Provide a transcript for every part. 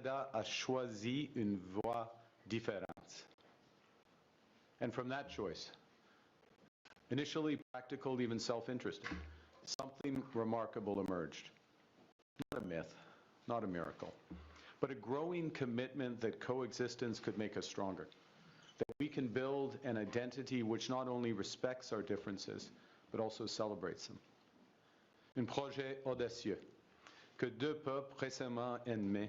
Canada a choisi une voie différente. And from that choice, initially practical, even self-interested, something remarkable emerged. Not a myth, not a miracle, but a growing commitment that coexistence could make us stronger, that we can build an identity which not only respects our differences, but also celebrates them. Un projet audacieux, que deux peuples récemment ennemis,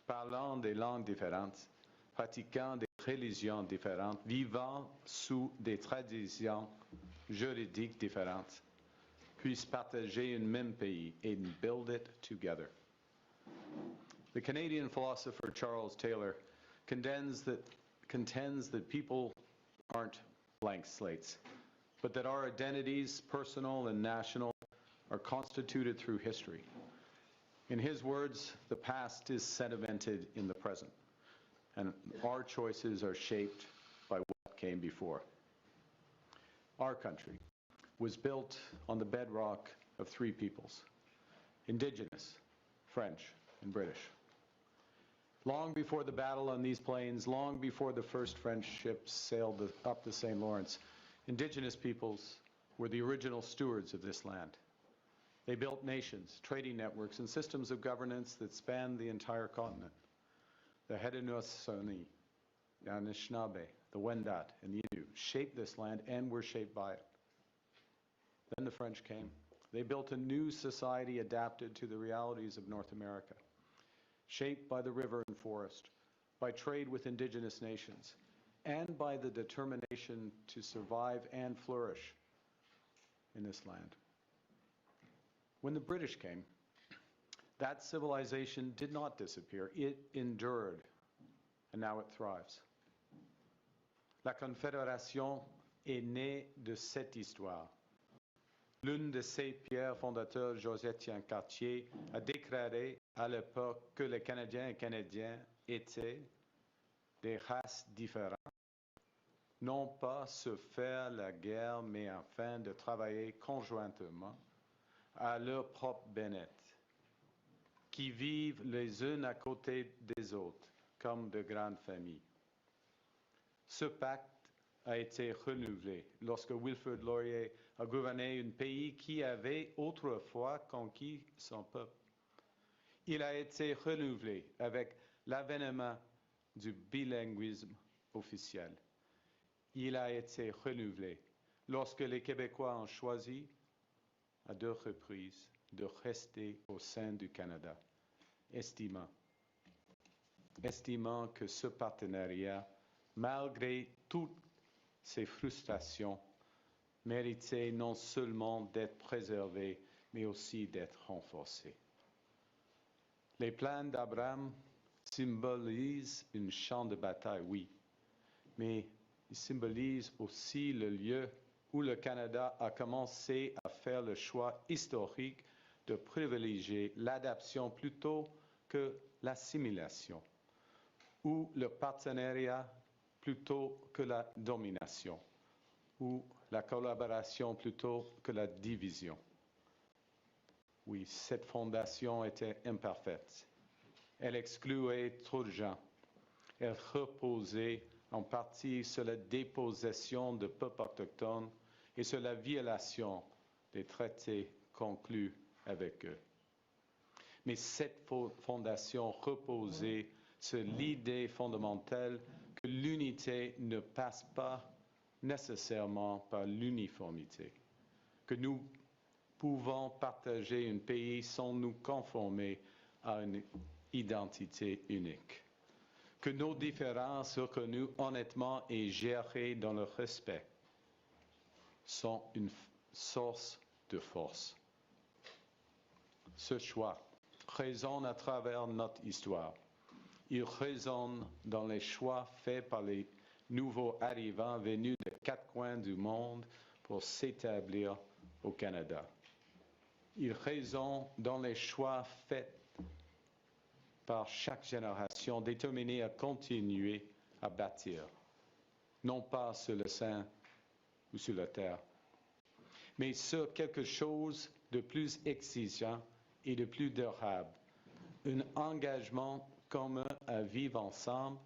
parlant des langues différentes, pratiquant des religions différentes, vivant sous des traditions juridiques différentes, puissent partager un même pays and build it together. The Canadian philosopher Charles Taylor contends that people aren't blank slates, but that our identities, personal and national, are constituted through history. In his words, the past is sedimented in the present, and our choices are shaped by what came before. Our country was built on the bedrock of three peoples: Indigenous, French, and British. Long before the battle on these plains, long before the first French ships sailed up the St. Lawrence, Indigenous peoples were the original stewards of this land. They built nations, trading networks, and systems of governance that spanned the entire continent. The Haudenosaunee, the Anishinaabe, the Wendat, and the Innu shaped this land and were shaped by it. Then the French came. They built a new society adapted to the realities of North America, shaped by the river and forest, by trade with indigenous nations, and by the determination to survive and flourish in this land. When the British came, that civilization did not disappear. It endured, and now it thrives. La Confédération est née de cette histoire. L'une de ses pères fondateurs, José-Étienne Cartier, a déclaré à l'époque que les Canadiens et Canadiennes étaient des races différentes, non pas se faire la guerre, mais afin de travailler conjointement à leur propre bien-être, qui vivent les uns à côté des autres comme de grandes familles. Ce pacte a été renouvelé lorsque Wilfrid Laurier a gouverné un pays qui avait autrefois conquis son peuple. Il a été renouvelé avec l'avènement du bilinguisme officiel. Il a été renouvelé lorsque les Québécois ont choisi à deux reprises de rester au sein du Canada, estimant que ce partenariat, malgré toutes ses frustrations, méritait non seulement d'être préservé, mais aussi d'être renforcé. Les plans d'Abraham symbolisent un champ de bataille, oui, mais ils symbolisent aussi le lieu où le Canada a commencé à faire le choix historique de privilégier l'adaptation plutôt que l'assimilation, ou le partenariat plutôt que la domination, ou la collaboration plutôt que la division. Oui, cette fondation était imparfaite. Elle excluait trop de gens. Elle reposait en partie sur la dépossession de peuples autochtones et sur la violation des traités conclus avec eux. Mais cette fondation reposait sur l'idée fondamentale que l'unité ne passe pas nécessairement par l'uniformité, que nous pouvons partager un pays sans nous conformer à une identité unique, que nos différences reconnues honnêtement et gérées dans le respect sont une source de force. Ce choix résonne à travers notre histoire. Il résonne dans les choix faits par les nouveaux arrivants venus des quatre coins du monde pour s'établir au Canada. Il résonne dans les choix faits par chaque génération déterminée à continuer à bâtir, non pas sur le sein ou sur la terre, mais sur quelque chose de plus exigeant et de plus durable, un engagement commun à vivre ensemble,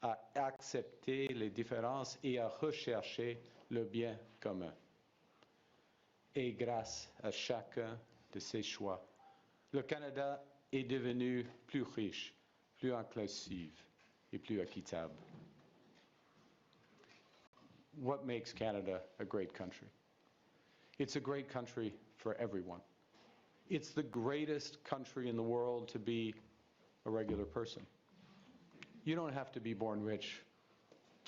à accepter les différences et à rechercher le bien commun. Et grâce à chacun de ces choix, le Canada est devenu plus riche, plus inclusif et plus équitable. What makes Canada a great country? It's a great country for everyone. It's the greatest country in the world to be a regular person. You don't have to be born rich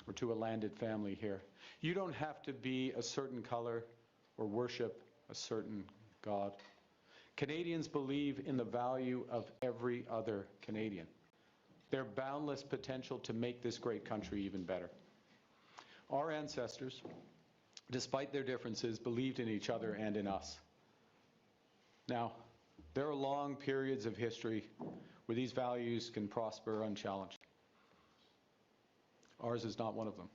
or to a landed family here. You don't have to be a certain color or worship a certain God. Canadians believe in the value of every other Canadian, their boundless potential to make this great country even better. Our ancestors, despite their differences, believed in each other and in us. Now, there are long periods of history where these values can prosper unchallenged. Ours is not one of them.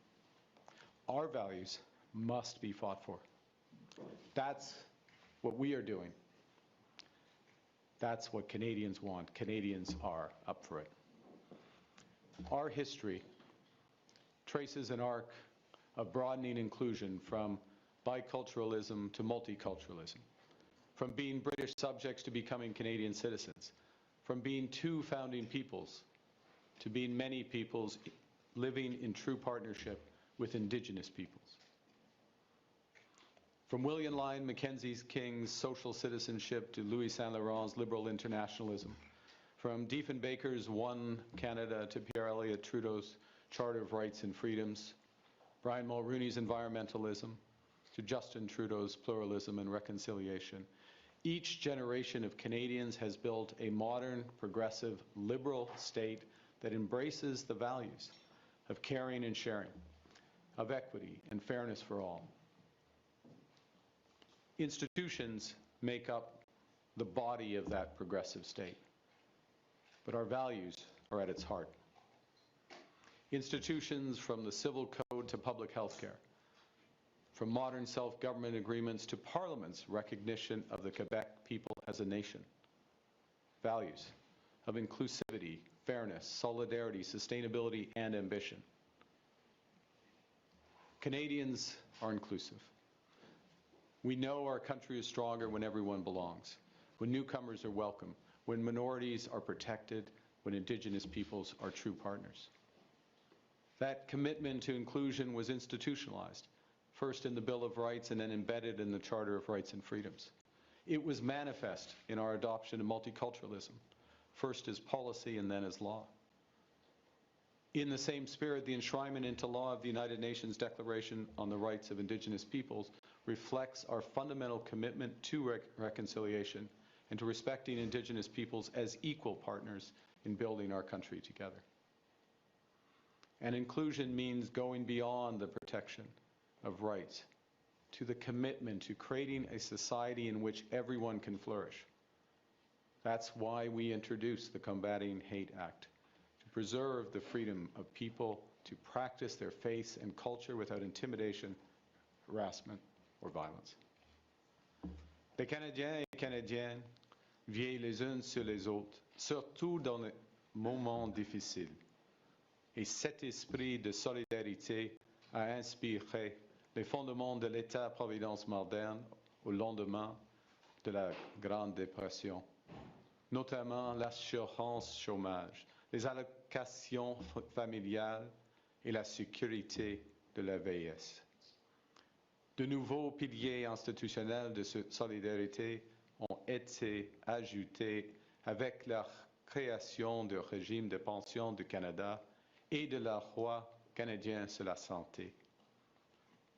Our values must be fought for. That's what we are doing. That's what Canadians want. Canadians are up for it. Our history traces an arc of broadening inclusion from biculturalism to multiculturalism, from being British subjects to becoming Canadian citizens, from being two founding peoples to being many peoples living in true partnership with Indigenous peoples. From William Lyon Mackenzie King's social citizenship to Louis Saint Laurent's liberal internationalism, from Diefenbaker's One Canada to Pierre Elliott Trudeau's Charter of Rights and Freedoms, Brian Mulroney's environmentalism to Justin Trudeau's pluralism and reconciliation, each generation of Canadians has built a modern, progressive, liberal state that embraces the values of caring and sharing, of equity and fairness for all. Institutions make up the body of that progressive state, but our values are at its heart. Institutions from the civil code to public health care, from modern self-government agreements to Parliament's recognition of the Quebec people as a nation. Values of inclusivity, fairness, solidarity, sustainability, and ambition. Canadians are inclusive. We know our country is stronger when everyone belongs, when newcomers are welcome, when minorities are protected, when Indigenous peoples are true partners. That commitment to inclusion was institutionalized, first in the Bill of Rights and then embedded in the Charter of Rights and Freedoms. It was manifest in our adoption of multiculturalism, first as policy and then as law. In the same spirit, the enshrinement into law of the United Nations Declaration on the Rights of Indigenous Peoples reflects our fundamental commitment to reconciliation and to respecting Indigenous peoples as equal partners in building our country together. And inclusion means going beyond the protection of rights to the commitment to creating a society in which everyone can flourish. That's why we introduced the Combating Hate Act, to preserve the freedom of people to practice their faith and culture without intimidation, harassment, or violence. Les Canadiens et Canadiennes veillent les uns sur les autres, surtout dans les moments difficiles. Et cet esprit de solidarité a inspiré les fondements de l'État-providence moderne au lendemain de la Grande Dépression, notamment l'assurance chômage, les allocations familiales et la sécurité de la vieillesse. De nouveaux piliers institutionnels de solidarité ont été ajoutés avec la création du régime de pension du Canada et de la loi canadienne sur la santé.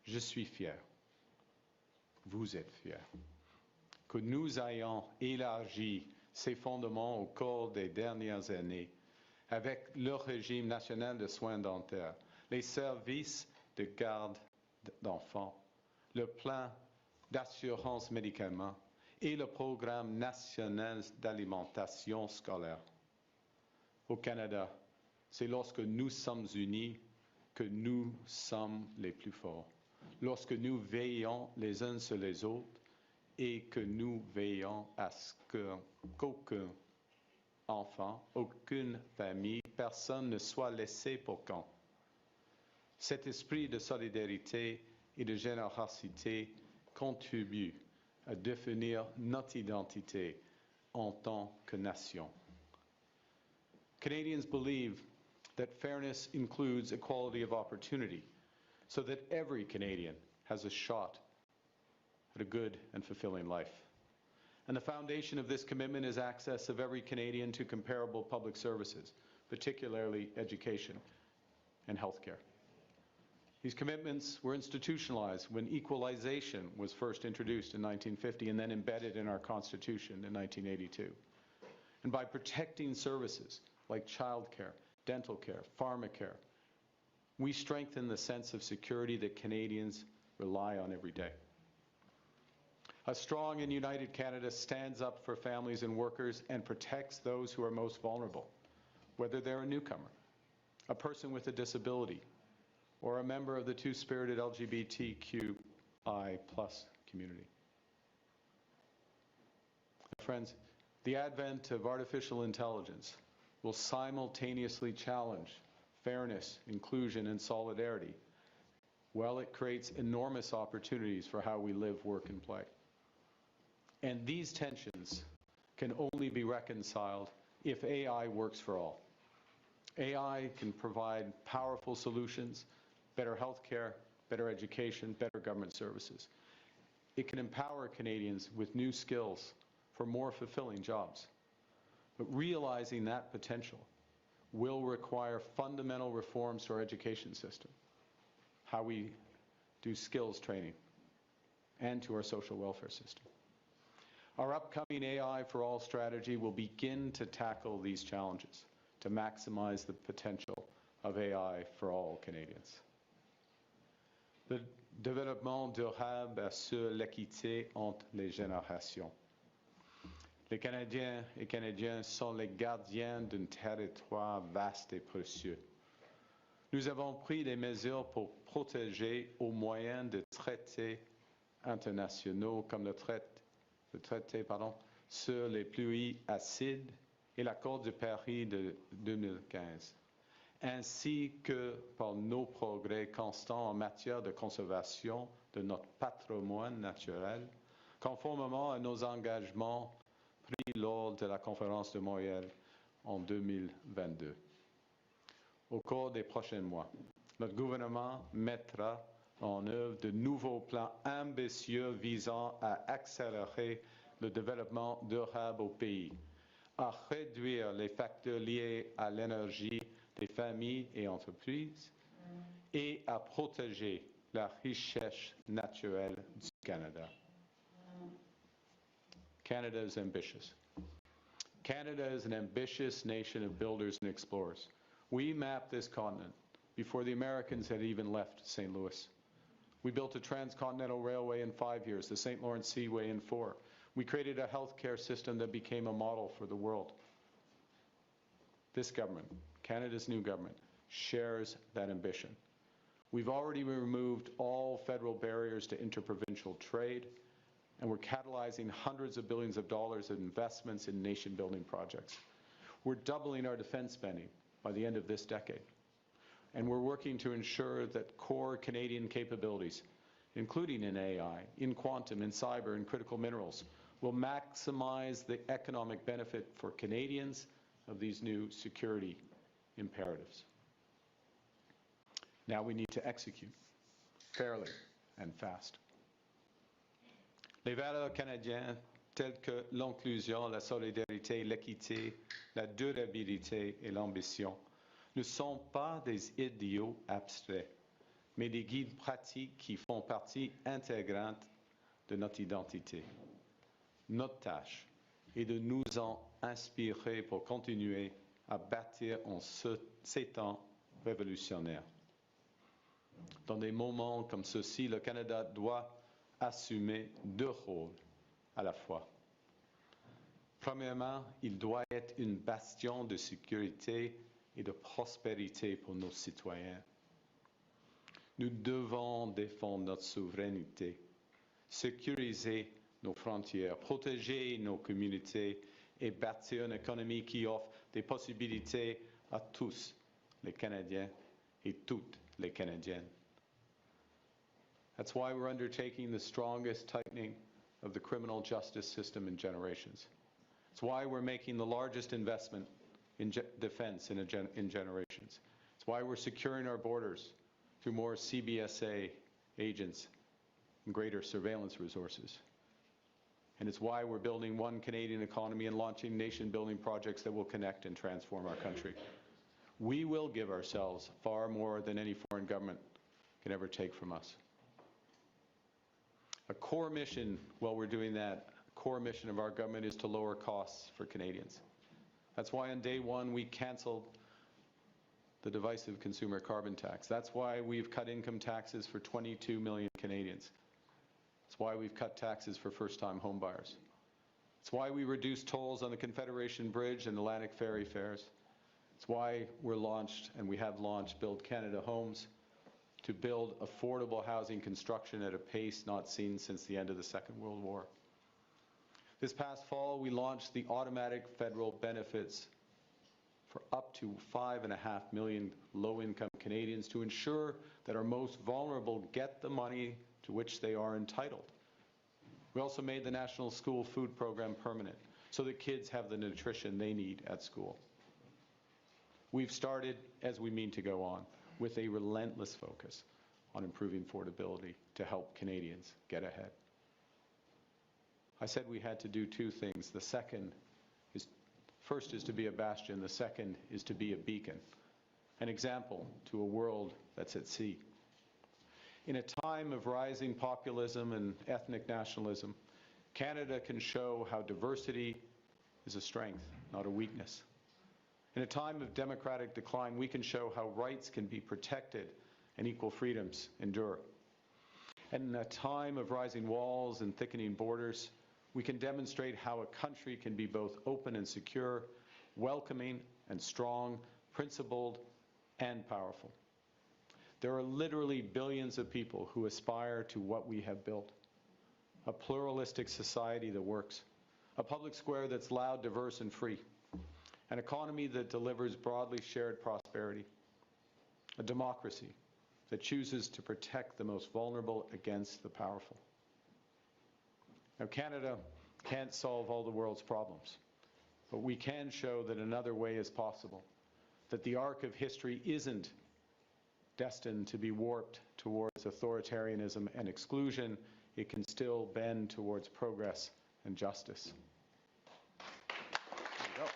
Je suis fier, vous êtes fiers, que nous ayons élargi ces fondements au cours des dernières années avec le régime national de soins dentaires, les services de garde d'enfants, le plan d'assurance médicaments et le programme national d'alimentation scolaire. Au Canada, c'est lorsque nous sommes unis que nous sommes les plus forts, lorsque nous veillons les uns sur les autres et que nous veillons à ce qu'aucun enfant, aucune famille, personne ne soit laissé pour compte. Cet esprit de solidarité et de générosité contribue à définir notre identité en tant que nation. Canadians believe that fairness includes equality of opportunity, so that every Canadian has a shot at a good and fulfilling life. And the foundation of this commitment is access of every Canadian to comparable public services, particularly education and healthcare. These commitments were institutionalized when equalization was first introduced in 1950 and then embedded in our Constitution in 1982. And by protecting services like childcare, dental care, pharmacare, we strengthen the sense of security that Canadians rely on every day. A strong and united Canada stands up for families and workers and protects those who are most vulnerable, whether they're a newcomer, a person with a disability, or a member of the two-spirited LGBTQI+ community. Friends, the advent of artificial intelligence will simultaneously challenge fairness, inclusion, and solidarity, while it creates enormous opportunities for how we live, work, and play. And these tensions can only be reconciled if AI works for all. AI can provide powerful solutions, better healthcare, better education, better government services. It can empower Canadians with new skills for more fulfilling jobs. But realizing that potential will require fundamental reforms to our education system, how we do skills training, and to our social welfare system. Our upcoming AI for All strategy will begin to tackle these challenges to maximize the potential of AI for all Canadians. Le développement durable assure l'équité entre les générations. Les Canadiens et Canadiennes sont les gardiens d'un territoire vaste et précieux. Nous avons pris des mesures pour protéger au moyen de traités internationaux comme le traité sur les pluies acides et l'accord de Paris de 2015, ainsi que par nos progrès constants en matière de conservation de notre patrimoine naturel, conformément à nos engagements pris lors de la conférence de Montréal en 2022. Au cours des prochains mois, notre gouvernement mettra en œuvre de nouveaux plans ambitieux visant à accélérer le développement durable au pays, à réduire les facteurs liés à l'énergie des familles et entreprises et à protéger la richesse naturelle du Canada. Canada is ambitious. Canada is an ambitious nation of builders and explorers. We mapped this continent before the Americans had even left St. Louis. We built a transcontinental railway in 5 years, the St. Lawrence Seaway in 4. We created a healthcare system that became a model for the world. This government, Canada's new government, shares that ambition. We've already removed all federal barriers to interprovincial trade, and we're catalyzing hundreds of billions of dollars in investments in nation-building projects. We're doubling our defense spending by the end of this decade. And we're working to ensure that core Canadian capabilities, including in AI, in quantum, in cyber, and critical minerals, will maximize the economic benefit for Canadians of these new security imperatives. Now we need to execute fairly and fast. Les valeurs canadiennes telles que l'inclusion, la solidarité, l'équité, la durabilité et l'ambition ne sont pas des idéaux abstraits, mais des guides pratiques qui font partie intégrante de notre identité. Notre tâche est de nous en inspirer pour continuer à bâtir en ces temps révolutionnaires. Dans des moments comme ceux-ci, le Canada doit assumer 2 rôles à la fois. Premièrement, il doit être une bastion de sécurité et de prospérité pour nos citoyens. Nous devons défendre notre souveraineté, sécuriser nos frontières, protéger nos communautés et bâtir une économie qui offre des possibilités à tous les Canadiens et toutes les Canadiennes. That's why we're undertaking the strongest tightening of the criminal justice system in generations. It's why we're making the largest investment in defense in generations. It's why we're securing our borders through more CBSA agents and greater surveillance resources. And it's why we're building one Canadian economy and launching nation-building projects that will connect and transform our country. We will give ourselves far more than any foreign government can ever take from us. A core mission, while we're doing that, a core mission of our government is to lower costs for Canadians. That's why on day one we canceled the divisive consumer carbon tax. That's why we've cut income taxes for 22 million Canadians. That's why we've cut taxes for first-time homebuyers. It's why we reduced tolls on the Confederation Bridge and Atlantic Ferry fares. It's why we have launched Build Canada Homes, to build affordable housing construction at a pace not seen since the end of the Second World War. This past fall, we launched the automatic federal benefits for up to 5.5 million low-income Canadians to ensure that our most vulnerable get the money to which they are entitled. We also made the National School Food Program permanent so that kids have the nutrition they need at school. We've started, as we mean to go on, with a relentless focus on improving affordability to help Canadians get ahead. I said we had to do two things. First is to be a bastion. The second is to be a beacon, an example to a world that's at sea. In a time of rising populism and ethnic nationalism, Canada can show how diversity is a strength, not a weakness. In a time of democratic decline, we can show how rights can be protected and equal freedoms endure. And in a time of rising walls and thickening borders, we can demonstrate how a country can be both open and secure, welcoming and strong, principled and powerful. There are literally billions of people who aspire to what we have built. A pluralistic society that works, a public square that's loud, diverse and free, an economy that delivers broadly shared prosperity, a democracy that chooses to protect the most vulnerable against the powerful. Now, Canada can't solve all the world's problems, but we can show that another way is possible, that the arc of history isn't destined to be warped towards authoritarianism and exclusion. It can still bend towards progress and justice. There you go.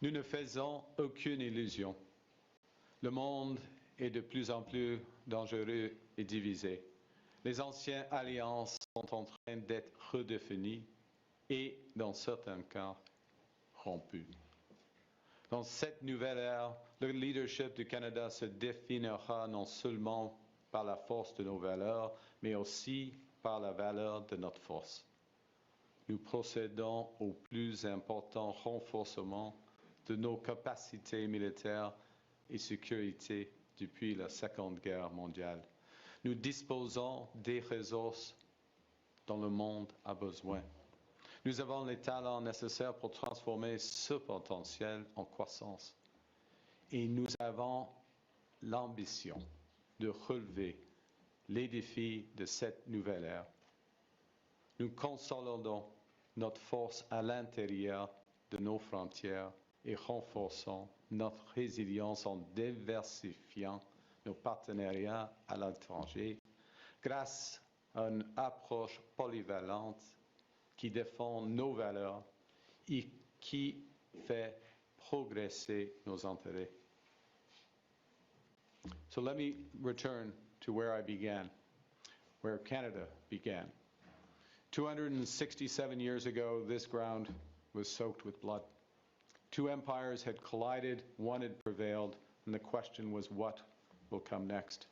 Nous ne faisons aucune illusion. Le monde est de plus en plus dangereux et divisé. Les anciennes alliances sont en train d'être redéfinies et, dans certains cas, rompues. Dans cette nouvelle ère, le leadership du Canada se définira non seulement par la force de nos valeurs, mais aussi par la valeur de notre force. Nous procédons au plus important renforcement de nos capacités militaires et sécurité depuis la Seconde Guerre mondiale. Nous disposons des ressources dont le monde a besoin. Nous avons les talents nécessaires pour transformer ce potentiel en croissance. Et nous avons l'ambition de relever les défis de cette nouvelle ère. Nous consolidons notre force à l'intérieur de nos frontières et renforçons notre résilience en diversifiant nos partenariats à l'étranger grâce à une approche polyvalente qui défend nos valeurs et qui fait progresser nos intérêts. So let me return to where I began, where Canada began. 267 years ago, this ground was soaked with blood. Two empires had collided, one had prevailed, and the question was, what will come next?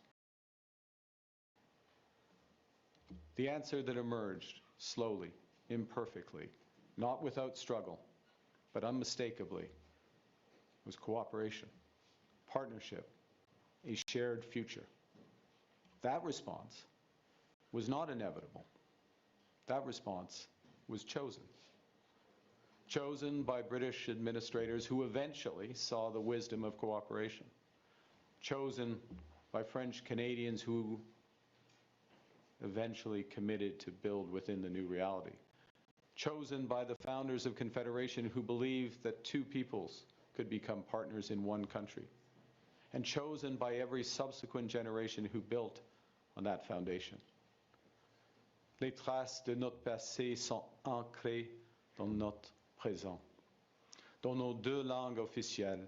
The answer that emerged slowly, imperfectly, not without struggle, but unmistakably, was cooperation, partnership, a shared future. That response was not inevitable. That response was chosen. Chosen by British administrators who eventually saw the wisdom of cooperation. Chosen by French Canadians who eventually committed to build within the new reality. Chosen by the founders of Confederation who believed that two peoples could become partners in one country. And chosen by every subsequent generation who built on that foundation. Les traces de notre passé sont ancrées dans notre présent, dans nos deux langues officielles,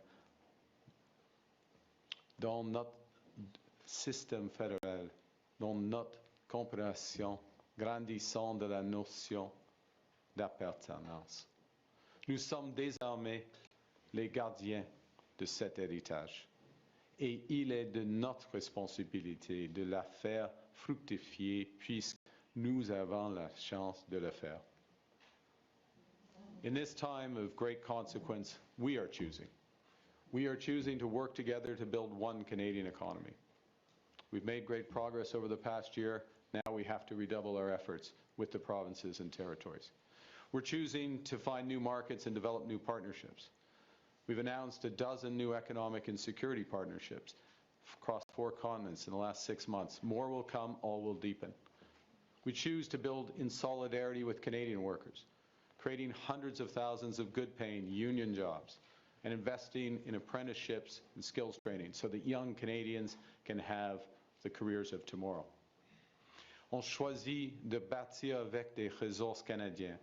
dans notre système fédéral, dans notre compréhension grandissante de la notion d'appartenance. Nous sommes désormais les gardiens de cet héritage. Et il est de notre responsabilité de la faire fructifier puisque nous avons la chance de le faire. In this time of great consequence, we are choosing. We are choosing to work together to build one Canadian economy. We've made great progress over the past year. Now we have to redouble our efforts with the provinces and territories. We're choosing to find new markets and develop new partnerships. We've announced a dozen new economic and security partnerships across 4 continents in the last 6 months. More will come, all will deepen. We choose to build in solidarity with Canadian workers, creating hundreds of thousands of good-paying union jobs and investing in apprenticeships and skills training so that young Canadians can have the careers of tomorrow. On choisit de bâtir avec des ressources canadiennes,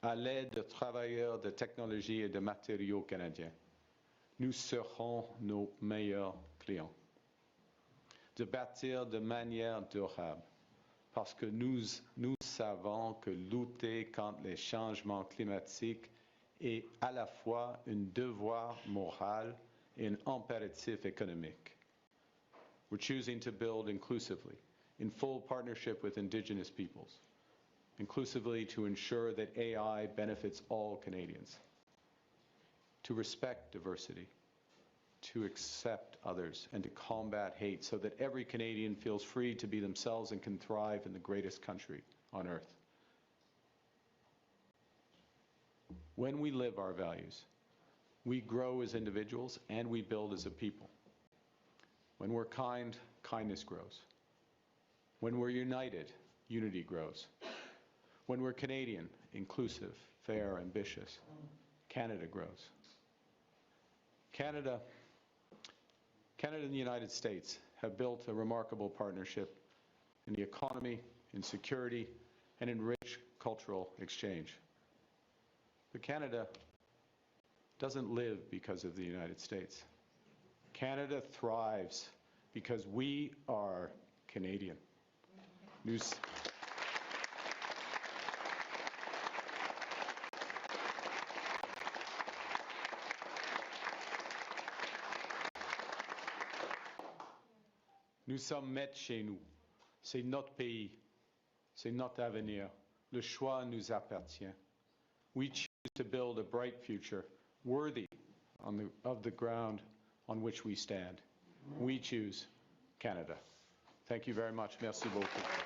à l'aide de travailleurs de technologie et de matériaux canadiens. Nous serons nos meilleurs clients. De bâtir de manière durable, parce que nous savons que lutter contre les changements climatiques est à la fois un devoir moral et un impératif économique. We're choosing to build inclusively, in full partnership with Indigenous peoples, inclusively to ensure that AI benefits all Canadians, to respect diversity, to accept others, and to combat hate so that every Canadian feels free to be themselves and can thrive in the greatest country on earth. When we live our values, we grow as individuals and we build as a people. When we're kind, kindness grows. When we're united, unity grows. When we're Canadian, inclusive, fair, ambitious, Canada grows. Canada and the United States have built a remarkable partnership in the economy, in security, and in rich cultural exchange. But Canada doesn't live because of the United States. Canada thrives because we are Canadian. Nous sommes maîtres chez nous. C'est notre pays. C'est notre avenir. Le choix nous appartient. We choose to build a bright future worthy of the ground on which we stand. We choose Canada. Thank you very much. Merci beaucoup.